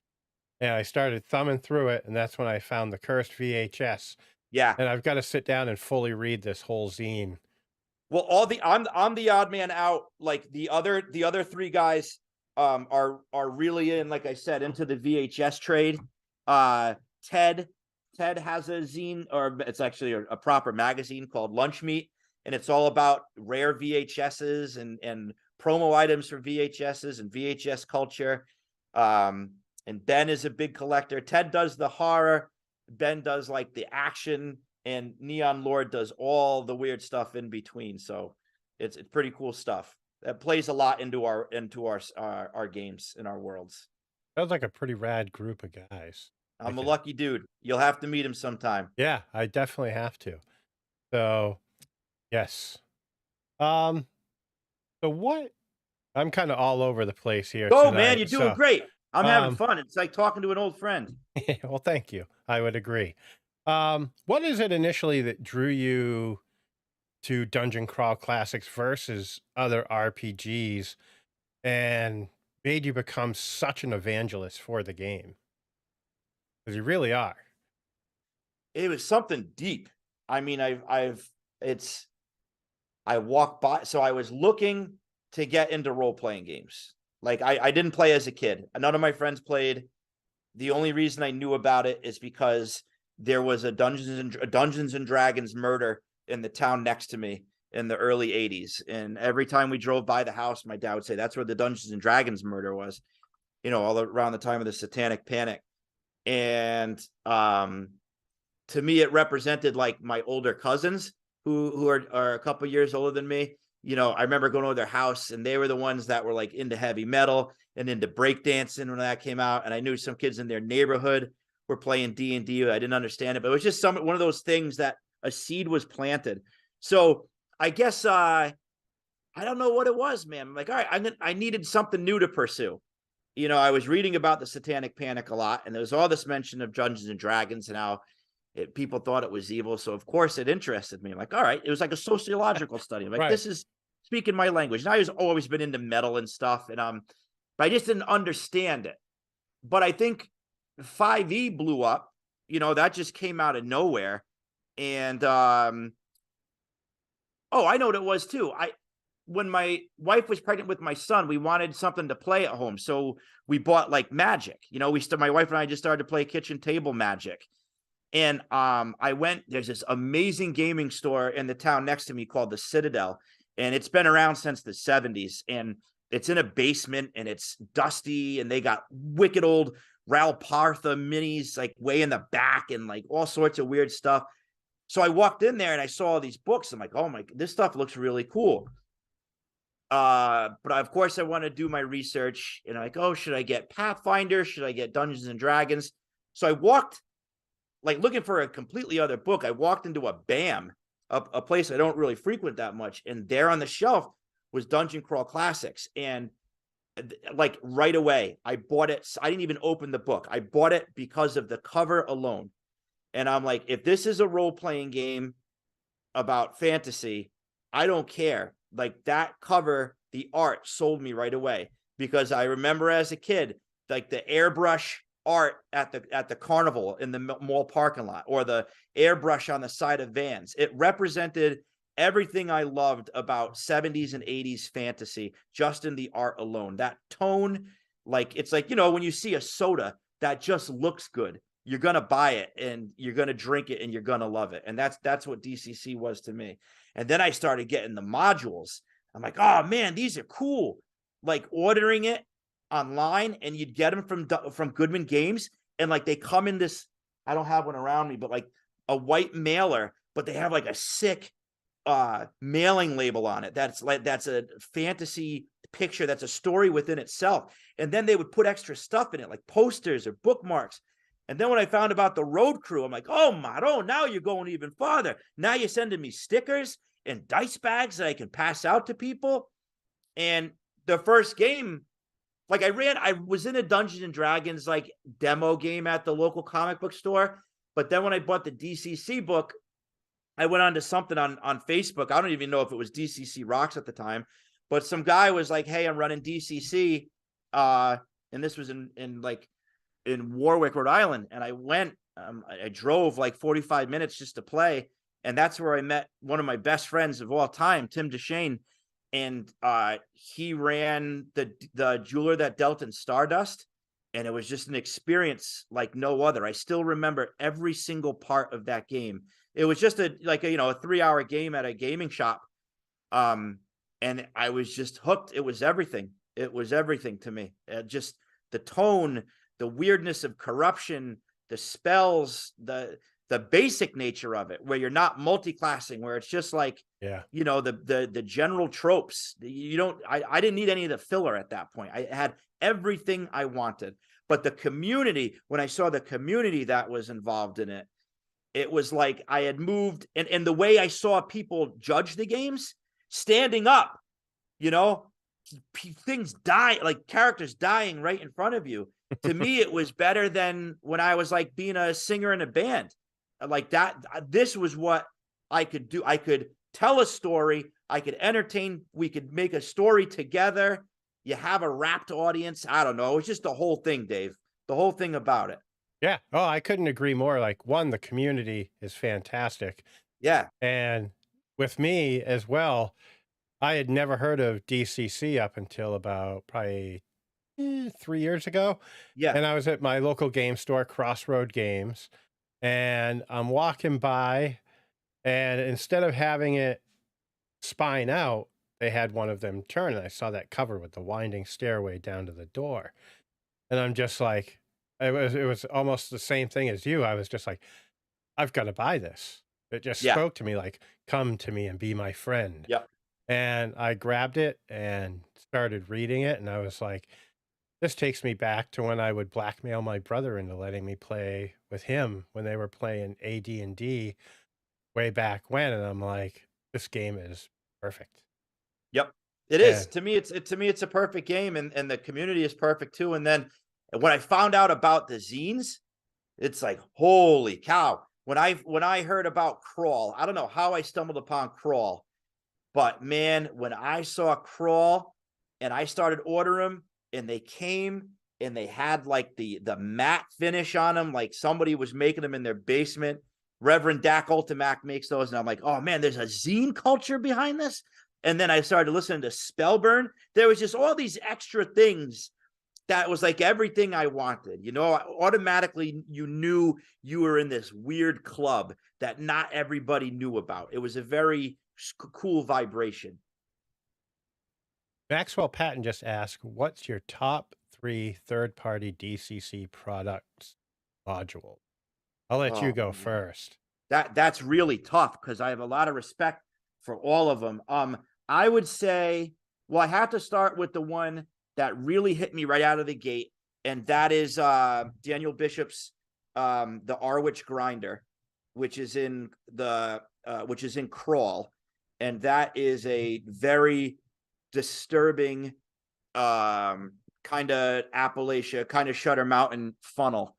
Speaker 1: and I started thumbing through it, and that's when I found the cursed VHS.
Speaker 2: Yeah.
Speaker 1: And I've got to sit down and fully read this whole zine.
Speaker 2: Well, I'm the odd man out. Like the other three guys are really in, like I said, into the VHS trade. Uh Ted has a zine, or it's actually a proper magazine called Lunch Meat, and it's all about rare VHSs and promo items for VHSs and VHS culture. And Ben is a big collector. Ted does the horror, Ben does like the action, and Neon Lord does all the weird stuff in between. So it's pretty cool stuff that plays a lot into our games and our worlds.
Speaker 1: Sounds like a pretty rad group of guys.
Speaker 2: I'm
Speaker 1: Like
Speaker 2: a
Speaker 1: it.
Speaker 2: lucky dude. You'll have to meet him sometime.
Speaker 1: Yeah, I definitely have to. So, yes. Um, so what I'm kind of all over the place here
Speaker 2: Go, man,
Speaker 1: tonight.
Speaker 2: you're doing
Speaker 1: So,
Speaker 2: great. I'm having
Speaker 1: um,
Speaker 2: fun. It's like talking to an old friend.
Speaker 1: well, thank you. I would agree. What is it initially that drew you to Dungeon Crawl Classics versus other RPGs and made you become such an evangelist for the game? Because you really are.
Speaker 2: It was something deep. I mean, it's I walked by, so I was looking to get into role playing games. Like I didn't play as a kid. None of my friends played. The only reason I knew about it is because there was a Dungeons and Dragons murder in the town next to me in the early 80s. And every time we drove by the house, my dad would say that's where the Dungeons and Dragons murder was, all around the time of the Satanic Panic. And to me, it represented like my older cousins who are a couple years older than me. I remember going over their house, and they were the ones that were like into heavy metal and into breakdancing when that came out. And I knew some kids in their neighborhood were playing D&D. I didn't understand it, but it was just one of those things that a seed was planted. So I guess I don't know what it was, man. I'm like, all right, I needed something new to pursue. I was reading about the Satanic Panic a lot, and there was all this mention of Dungeons and Dragons and how people thought it was evil. So of course it interested me. I'm like, all right, it was like a sociological study. I'm like,
Speaker 1: Right.
Speaker 2: this is speaking my language. And I was always been into metal and stuff, and but I just didn't understand it. But I think 5e blew up. That just came out of nowhere. And oh, I know what it was too. When my wife was pregnant with my son, we wanted something to play at home. So we bought like Magic. My wife and I just started to play kitchen table Magic. And there's this amazing gaming store in the town next to me called the Citadel. And it's been around since the 70s. And it's in a basement, and it's dusty, and they got wicked old Ral Partha minis like way in the back, and like all sorts of weird stuff. So I walked in there and I saw all these books. I'm like, oh my, this stuff looks really cool. But of course I want to do my research, and I'm like, oh, should I get Pathfinder? Should I get Dungeons and Dragons? So I walked, like looking for a completely other book. I walked into a BAM, a place I don't really frequent that much. And there on the shelf was Dungeon Crawl Classics. And like right away, I bought it. I didn't even open the book. I bought it because of the cover alone. And I'm like, if this is a role-playing game about fantasy, I don't care. Like that cover, the art sold me right away, because I remember as a kid, like the airbrush art at the carnival in the mall parking lot, or the airbrush on the side of vans. It represented everything I loved about 70s and 80s fantasy, just in the art alone. That tone, like it's like, when you see a soda that just looks good, you're going to buy it and you're going to drink it and you're going to love it. And that's what DCC was to me. And then I started getting the modules. I'm like, oh man, these are cool. Like ordering it online, and you'd get them from Goodman Games, and like they come in this, I don't have one around me, but like a white mailer, but they have like a sick mailing label on it. That's a fantasy picture. That's a story within itself. And then they would put extra stuff in it, like posters or bookmarks. And then when I found about the road crew, I'm like, oh, Maro, now you're going even farther. Now you're sending me stickers and dice bags that I can pass out to people. And the first game, like I was in a Dungeons and Dragons like demo game at the local comic book store. But then when I bought the DCC book, I went on to something on Facebook. I don't even know if it was DCC Rocks at the time, but some guy was like, hey, I'm running DCC. And this was in Warwick, Rhode Island. And I went, I drove like 45 minutes just to play. And that's where I met one of my best friends of all time, Tim DeShane. And he ran the jeweler that dealt in Stardust. And it was just an experience like no other. I still remember every single part of that game. It was just a 3-hour game at a gaming shop. And I was just hooked. It was everything. It was everything to me. Just the tone, the weirdness of corruption, the spells, the basic nature of it, where you're not multi-classing, where it's just like,
Speaker 1: Yeah.
Speaker 2: the general tropes. I didn't need any of the filler at that point. I had everything I wanted. But the community, when I saw the community that was involved in it, it was like I had moved, and the way I saw people judge the games, standing up, things die, like characters dying right in front of you. To me, it was better than when I was like being a singer in a band. Like that, this was what I could do. I could tell a story. I could entertain. We could make a story together. You have a rapt audience. I don't know. It's just the whole thing, Dave. The whole thing about it.
Speaker 1: Yeah. Oh, I couldn't agree more. Like, one, the community is fantastic.
Speaker 2: Yeah.
Speaker 1: And with me as well, I had never heard of DCC up until about probably 3 years ago.
Speaker 2: Yeah,
Speaker 1: And I was at my local game store, Crossroad Games, and I'm walking by, and instead of having it spine out, they had one of them turn. And I saw that cover with the winding stairway down to the door. And I'm just like, it was almost the same thing as you. I was just like, I've got to buy this. It just
Speaker 2: yeah,
Speaker 1: spoke to me like, come to me and be my friend.
Speaker 2: yeah,
Speaker 1: And I grabbed it and started reading it. And I was like, this takes me back to when I would blackmail my brother into letting me play with him when they were playing AD&D way back when. And I'm like, this game is perfect.
Speaker 2: yep. It is.
Speaker 1: And
Speaker 2: To me, it's a perfect game, and the community is perfect too. And then when I found out about the zines, it's like, holy cow. When I heard about Crawl, I don't know how I stumbled upon Crawl, but man, when I saw Crawl and I started ordering them and they came and they had like the matte finish on them, like somebody was making them in their basement. Reverend Dak Ultimac makes those, and I'm like, oh man, there's a zine culture behind this. And then I started listening to Spellburn. There was just all these extra things that was like everything I wanted. Automatically you knew you were in this weird club that not everybody knew about. It was a very cool vibration.
Speaker 1: Maxwell Patton just asked, what's your top three third-party DCC products module? I'll let you
Speaker 2: Oh
Speaker 1: go
Speaker 2: man,
Speaker 1: first.
Speaker 2: that's really tough because I have a lot of respect for all of them. I would say, well, I have to start with the one that really hit me right out of the gate, and that is Daniel Bishop's the Arwich Grinder, which is in Crawl, and that is a very disturbing kind of Appalachia, kind of Shutter Mountain funnel,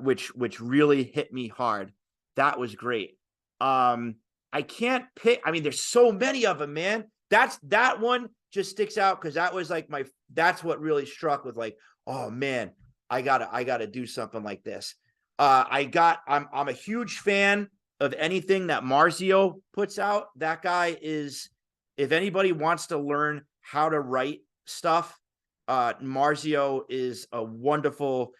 Speaker 2: which really hit me hard. That was great. I can't pick. I mean, there's so many of them, man. That one just sticks out because that was like that's what really struck with like, oh man, I gotta do something like this. I'm a huge fan of anything that Marzio puts out. That guy is, if anybody wants to learn how to write stuff, Marzio is a wonderful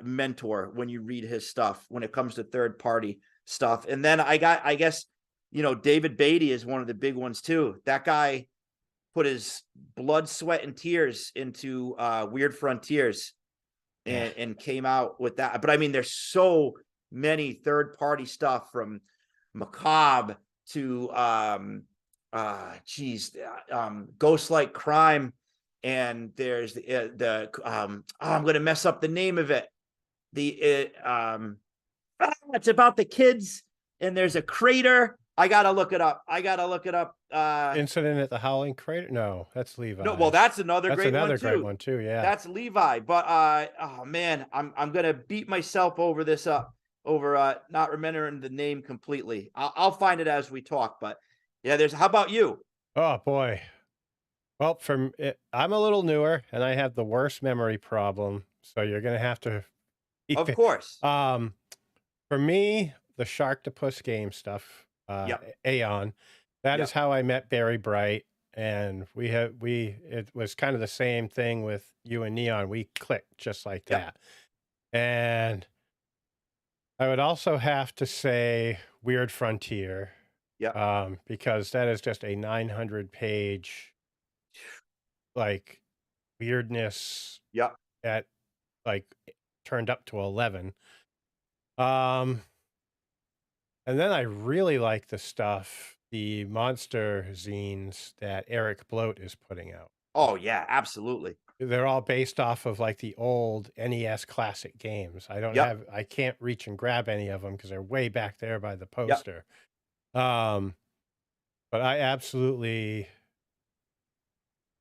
Speaker 2: mentor when you read his stuff when it comes to third party stuff. And then I guess, David Beatty is one of the big ones too. That guy put his blood, sweat, and tears into Weird Frontiers
Speaker 1: Yeah.
Speaker 2: and came out with that. But I mean, there's so many third party stuff from Macabre to Ghostlight Crime, and there's I'm gonna mess up the name of it. It's about the kids, and there's a crater. I gotta look it up.
Speaker 1: Incident at the Howling Crater? No, that's
Speaker 2: No, well,
Speaker 1: Levi's.
Speaker 2: that's another
Speaker 1: That's
Speaker 2: great one
Speaker 1: another great
Speaker 2: too.
Speaker 1: one too. Yeah.
Speaker 2: That's Levi. But oh man, I'm gonna beat myself over this up over not remembering the name completely. I'll find it as we talk. But yeah, how about you?
Speaker 1: Oh boy. Well, I'm a little newer and I have the worst memory problem, so you're gonna have to keep
Speaker 2: Of
Speaker 1: it.
Speaker 2: course.
Speaker 1: Um, for me, the Sharktopus game stuff,
Speaker 2: Yep.
Speaker 1: Aeon, that is
Speaker 2: Yep.
Speaker 1: how I met Barry Bright, and it was kind of the same thing with you and Neon. We clicked just like
Speaker 2: Yep.
Speaker 1: that. And I would also have to say Weird Frontier,
Speaker 2: Yep.
Speaker 1: because that is just a 900 page like weirdness
Speaker 2: Yep.
Speaker 1: at like turned up to 11. Um, and then I really like the monster zines that Eric Bloat is putting out.
Speaker 2: Oh yeah, absolutely.
Speaker 1: They're all based off of like the old NES classic games.
Speaker 2: Yep.
Speaker 1: I can't reach and grab any of them because they're way back there by the
Speaker 2: Yep.
Speaker 1: poster. Um, but I absolutely,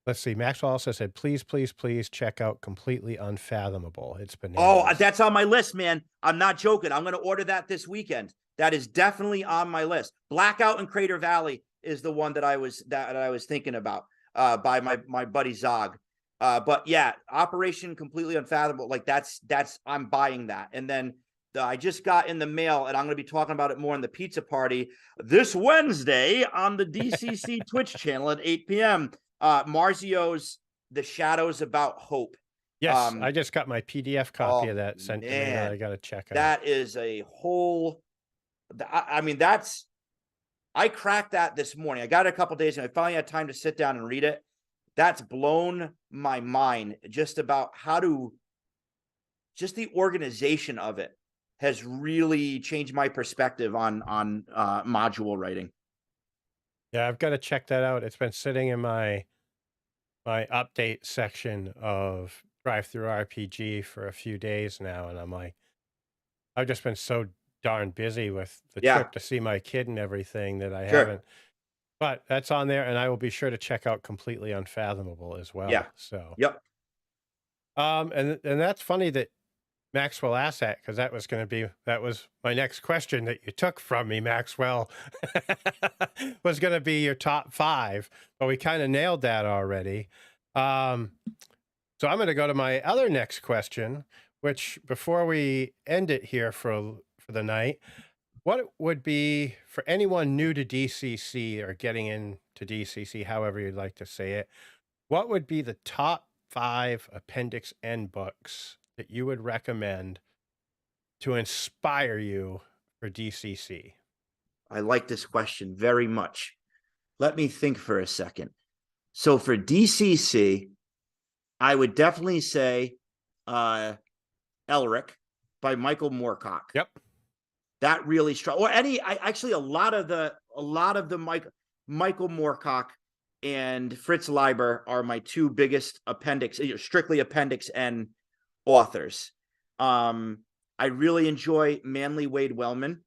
Speaker 1: let's see. Maxwell also said, please, please, please check out Completely Unfathomable. It's
Speaker 2: Oh,
Speaker 1: bananas.
Speaker 2: that's on my list, man. I'm not joking. I'm gonna order that this weekend. That is definitely on my list. Blackout and Crater Valley is the one that I was thinking about by my buddy Zog. But yeah, Operation Completely Unfathomable, like that's I'm buying that. And then I just got in the mail, and I'm going to be talking about it more in the pizza party this Wednesday on the DCC Twitch channel at 8 p.m. Marzio's The Shadows About Hope.
Speaker 1: Yes, I just got my PDF copy
Speaker 2: Oh
Speaker 1: of that sent to me that I
Speaker 2: man,
Speaker 1: got to check out.
Speaker 2: that is a whole. I mean, I cracked that this morning. I got it a couple days, and I finally had time to sit down and read it. That's blown my mind just about just the organization of it has really changed my perspective on module writing.
Speaker 1: Yeah, I've got to check that out. It's been sitting in my update section of Drive Through RPG for a few days now, and I'm like, I've just been so darn busy with the
Speaker 2: Yeah,
Speaker 1: trip to see my kid and everything that I
Speaker 2: sure.
Speaker 1: haven't. But that's on there, and I will be sure to check out Completely Unfathomable as
Speaker 2: Yeah.
Speaker 1: well. So,
Speaker 2: Yep.
Speaker 1: and that's funny that Maxwell asked that, because that was my next question that you took from me, Maxwell. Was going to be your top 5, but we kind of nailed that already. So I'm going to go to my other next question, which, before we end it here for the night, what would be, for anyone new to DCC or getting into DCC, however you'd like to say it, what would be the top 5 Appendix N books that you would recommend to inspire you for DCC?
Speaker 2: I like this question very much. Let me think for a second. So for DCC, I would definitely say Elric by Michael Moorcock.
Speaker 1: Yep.
Speaker 2: That really strong. Or actually a lot of the Michael Moorcock and Fritz Leiber are my 2 biggest strictly Appendix N authors. I really enjoy Manly Wade Wellman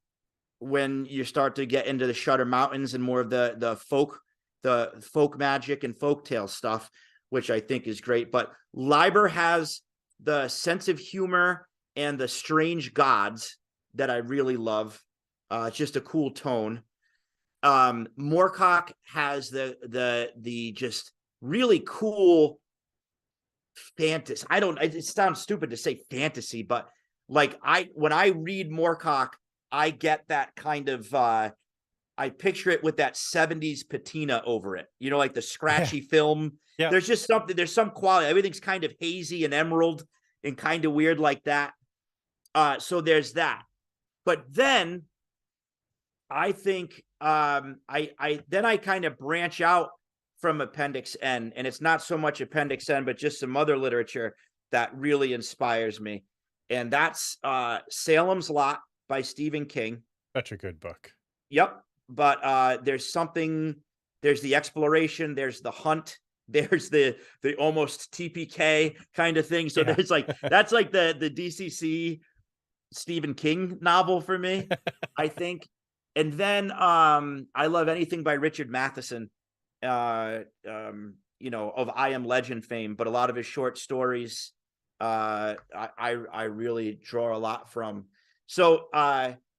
Speaker 2: when you start to get into the Shutter Mountains and more of the folk magic and folktale stuff, which I think is great. But Leiber has the sense of humor and the strange gods that I really love. It's just a cool tone. Moorcock has the just really cool fantasy. It sounds stupid to say fantasy, but like when I read Moorcock, I get that kind of I picture it with that 70s patina over it. You know, like the scratchy film.
Speaker 1: Yeah.
Speaker 2: There's just something, there's some quality. Everything's kind of hazy and emerald and kind of weird like that. So there's that. But then I think I kind of branch out from Appendix N, and it's not so much Appendix N, but just some other literature that really inspires me. And that's Salem's Lot by Stephen King.
Speaker 1: Such a good book.
Speaker 2: Yep. But there's the exploration, there's the hunt, there's the almost TPK kind of thing. So there's that's like the DCC Stephen King novel for me, I think. And then I love anything by Richard Matheson, of I Am Legend fame, but a lot of his short stories I really draw a lot from. So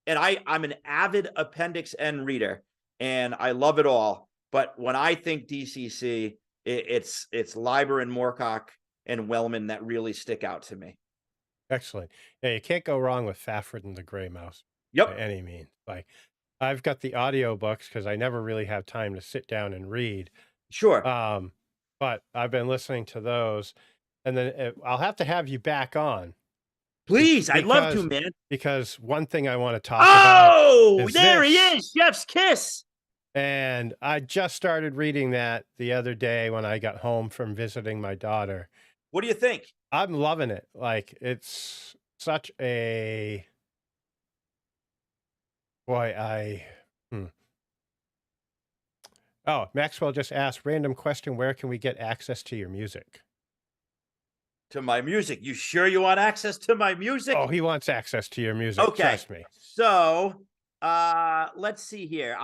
Speaker 2: and I'm an avid Appendix N reader, and I love it all. But when I think DCC, it's Leiber and Moorcock and Wellman that really stick out to me.
Speaker 1: Excellent. Yeah, you can't go wrong with Fafhrd and the Grey Mouse by
Speaker 2: Yep.
Speaker 1: any means. Like, I've got the audio books because I never really have time to sit down and read.
Speaker 2: Sure.
Speaker 1: But I've been listening to those, and then I'll have to have you back on.
Speaker 2: Please, I'd love to, man.
Speaker 1: Because one thing I want to talk about.
Speaker 2: Oh, there he is, Chef's Kiss.
Speaker 1: And I just started reading that the other day when I got home from visiting my daughter.
Speaker 2: What do you think?
Speaker 1: I'm loving it. Like, it's such a boy. Oh, Maxwell just asked, random question, where can we get access to your music?
Speaker 2: To my music? You sure you want access to my music?
Speaker 1: Oh, he wants access to your music.
Speaker 2: Okay.
Speaker 1: Trust me.
Speaker 2: So let's see here.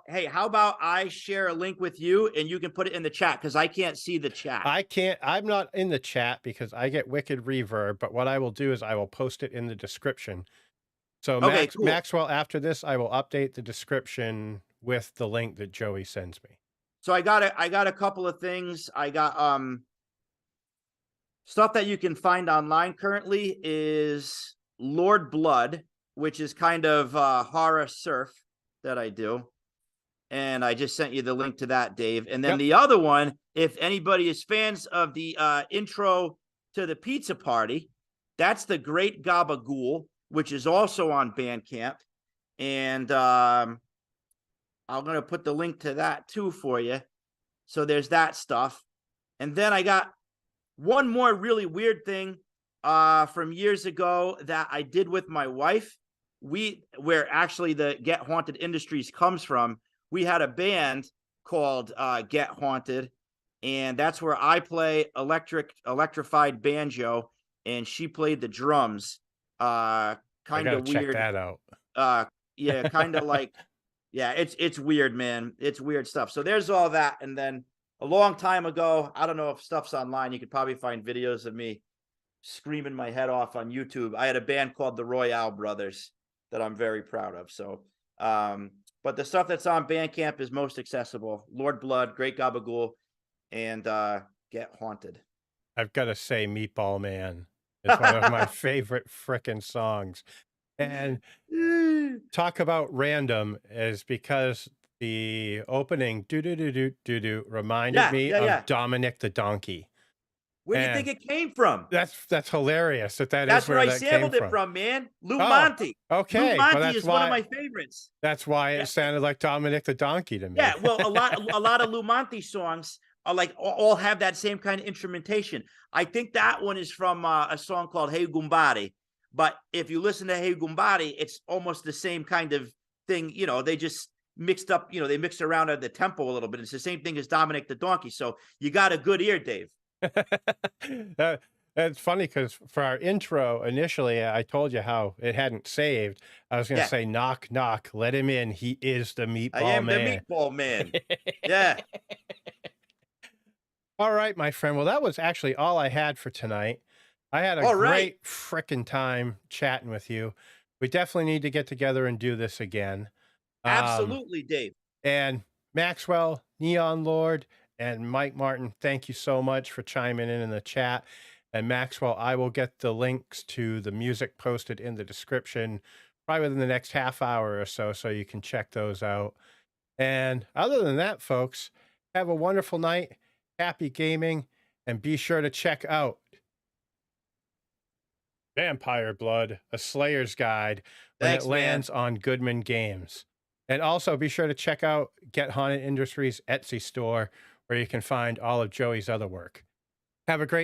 Speaker 2: Hey, how about I share a link with you and you can put it in the chat, because I can't see the chat.
Speaker 1: I'm not in the chat because I get wicked reverb, but what I will do is I will post it in the description. So
Speaker 2: Okay, cool.
Speaker 1: Maxwell, after this, I will update the description with the link that Joey sends me.
Speaker 2: So I got a couple of things. I got stuff that you can find online currently is Lord Blood, which is kind of horror surf that I do. And I just sent you the link to that, Dave. And then
Speaker 1: Yep.
Speaker 2: the other one, if anybody is fans of the intro to the Pizza Party, that's the Great Gabagool, which is also on Bandcamp. And I'm going to put the link to that too for you. So there's that stuff. And then I got one more really weird thing from years ago that I did with my wife. Where actually the Get Haunted Industries comes from, we had a band called Get Haunted, and that's where I play electrified banjo, and she played the drums.
Speaker 1: I
Speaker 2: Kind
Speaker 1: gotta
Speaker 2: of
Speaker 1: check
Speaker 2: weird.
Speaker 1: that out.
Speaker 2: Yeah, kind of like, yeah, it's weird, man. It's weird stuff. So there's all that, and then a long time ago, I don't know if stuff's online. You could probably find videos of me screaming my head off on YouTube. I had a band called the Royale Brothers that I'm very proud of. So, but the stuff that's on Bandcamp is most accessible. Lord Blood, Great Gabagool, and Get Haunted.
Speaker 1: I've got to say, Meatball Man is one of my favorite frickin' songs. And talk about random is because the opening do do do do do do reminded
Speaker 2: Yeah,
Speaker 1: me
Speaker 2: yeah, yeah.
Speaker 1: of Dominic the Donkey.
Speaker 2: Where do you think
Speaker 1: And
Speaker 2: it came from?
Speaker 1: that's hilarious that is
Speaker 2: That's where
Speaker 1: where
Speaker 2: I
Speaker 1: that came
Speaker 2: sampled it
Speaker 1: from.
Speaker 2: from, man. Lou
Speaker 1: Oh,
Speaker 2: Monte. Lou
Speaker 1: okay. Well,
Speaker 2: Monte is one of my favorites.
Speaker 1: that's why
Speaker 2: Yeah,
Speaker 1: it sounded like Dominic the Donkey to me.
Speaker 2: yeah. Well, a lot of Lou Monte songs are like all have that same kind of instrumentation. I think that one is from a song called Hey Gumbari. But if you listen to Hey Gumbari, it's almost the same kind of thing. They just mixed up, they mixed around at the tempo a little bit. It's the same thing as Dominic the Donkey. So you got a good ear, Dave.
Speaker 1: That that's funny because for our intro, initially, I told you how it hadn't saved. I was gonna
Speaker 2: Yeah.
Speaker 1: say, "Knock, knock, let him in. He is the
Speaker 2: I
Speaker 1: Meatball
Speaker 2: am the
Speaker 1: Man."
Speaker 2: meatball man. Yeah.
Speaker 1: All right, my friend. Well, that was actually all I had for tonight. I had a
Speaker 2: All right.
Speaker 1: great frickin' time chatting with you. We definitely need to get together and do this again. Um,
Speaker 2: Absolutely, Dave.
Speaker 1: and Maxwell, Neon Lord, and Mike Martin, thank you so much for chiming in the chat. And Maxwell, I will get the links to the music posted in the description probably within the next half hour or so, so you can check those out. And other than that, folks, have a wonderful night, happy gaming, and be sure to check out Vampire Blood, A Slayer's Guide when it
Speaker 2: Thanks, man.
Speaker 1: lands on Goodman Games. And also be sure to check out Get Haunted Industries Etsy store where you can find all of Joey's other work. Have a great